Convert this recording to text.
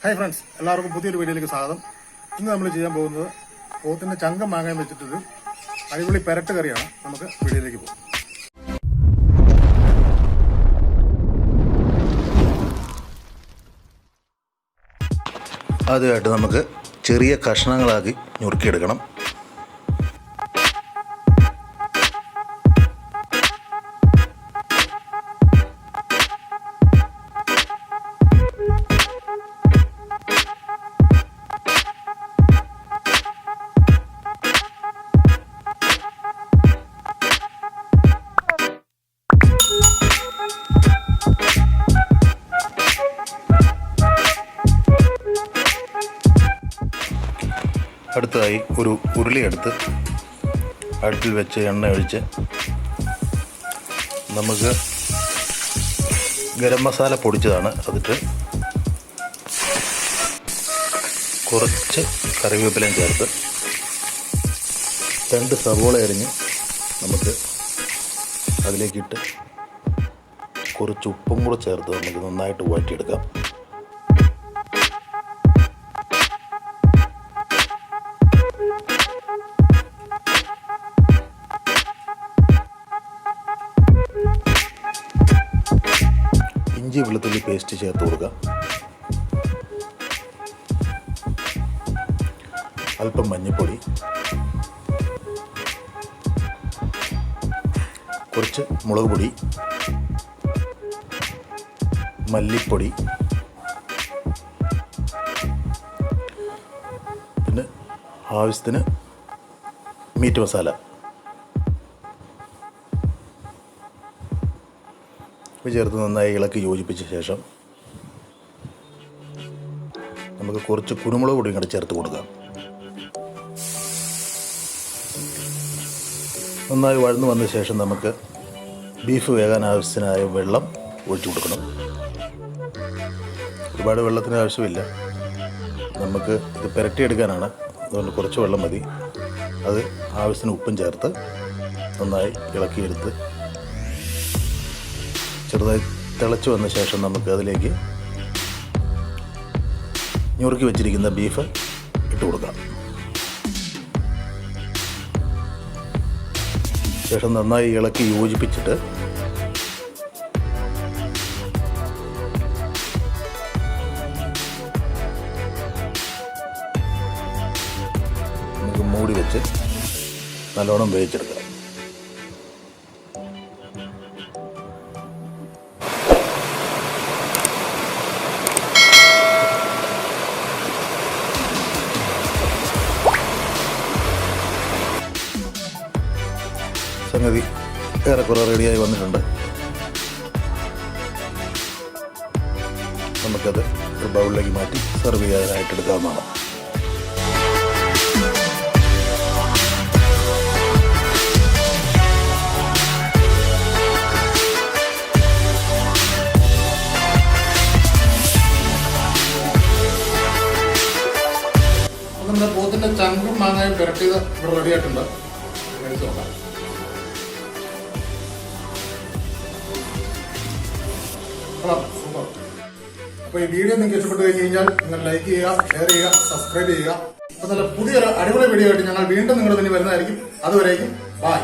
Hi friends, എല്ലാവർക്കും പുതിയൊരു വീഡിയോയിലേക്ക് സ്വാഗതം. ഇന്ന് നമ്മൾ ചെയ്യാൻ പോകുന്നത് പോത്തിന്റെ ചങ്കം മാങ്ങാൻ വെച്ചിട്ടൊരു അടിപൊളി പെരട്ട് കറിയാണ്. നമുക്ക് വീഡിയോയിലേക്ക് പോകും. ആദ്യമായിട്ട് നമുക്ക് ചെറിയ കഷ്ണങ്ങളാക്കി ഞുറുക്കിയെടുക്കണം. അടുത്തതായി ഒരു ഉരുളിയെടുത്ത് അടുപ്പിൽ വെച്ച് എണ്ണ ഒഴിച്ച് നമുക്ക് ഗരം മസാല പൊടിച്ചതാണ് അതിട്ട് കുറച്ച് കറിവേപ്പിലയും ചേർത്ത് 2 സവോള അരിഞ്ഞ് നമുക്ക് അതിലേക്കിട്ട് കുറച്ച് ഉപ്പും കൂടെ ചേർത്ത് നമുക്ക് നന്നായിട്ട് വഴറ്റിയെടുക്കാം. ഇഞ്ചി വെളുത്തുള്ളി പേസ്റ്റ് ചേർത്ത് കൊടുക്കാം. അല്പം മഞ്ഞൾപ്പൊടി, കുറച്ച് മുളക് പൊടി, മല്ലിപ്പൊടി, പിന്നെ ആവശ്യത്തിന് മീറ്റ് മസാല ചേർത്ത് നന്നായി ഇളക്കി യോജിപ്പിച്ച ശേഷം നമുക്ക് കുറച്ച് കുരുമുളക് പൊടിയും കൂടെ ചേർത്ത് കൊടുക്കാം. നന്നായി വഴന്നു വന്ന ശേഷം നമുക്ക് ബീഫ് വേകാൻ ആവശ്യത്തിനായ വെള്ളം ഒഴിച്ചു കൊടുക്കണം. ഒരുപാട് വെള്ളത്തിന് ആവശ്യമില്ല, നമുക്ക് ഇത് പുരട്ടിയെടുക്കാനാണ്, അതുകൊണ്ട് കുറച്ച് വെള്ളം മതി. അത് ആവശ്യത്തിന് ഉപ്പും ചേർത്ത് നന്നായി ഇളക്കിയെടുത്ത് ചെറുതായി തിളച്ച് വന്ന ശേഷം നമുക്ക് അതിലേക്ക് ഞുറുക്കി വെച്ചിരിക്കുന്ന ബീഫ് ഇട്ട് കൊടുക്കാം. ശേഷം നന്നായി ഇളക്കി യോജിപ്പിച്ചിട്ട് നമുക്ക് മൂടി വെച്ച് നല്ലോണം വേവിച്ചെടുക്കാം. സംഗതി ഏറെക്കുറെ റെഡിയായി വന്നിട്ടുണ്ട്. നമുക്കത് ഒരു ബൗളിലേക്ക് മാറ്റി സെർവ് ചെയ്യാനായിട്ട് എടുക്കാവുന്നതാണ്. നമ്മുടെ പോത്തിന്റെ ചങ്കും മാങ്ങായും പെരട്ടിയത് ഇവിടെ റെഡിയായിട്ടുണ്ട്. കഴിച്ചു നോക്കാം. അപ്പോൾ ഈ വീഡിയോ നിങ്ങൾക്ക് ഇഷ്ടപ്പെട്ടു കഴിഞ്ഞാൽ നിങ്ങൾ ലൈക്ക് ചെയ്യുക, ഷെയർ ചെയ്യുക, സബ്സ്ക്രൈബ് ചെയ്യുക. അപ്പോൾ നല്ല പുതിയൊരു അടിപൊളി വീഡിയോ ആയിട്ട് ഞങ്ങൾ വീണ്ടും നിങ്ങളുടെ മുന്നിൽ വരുന്നതായിരിക്കും. അതുവരേക്കും ബൈ.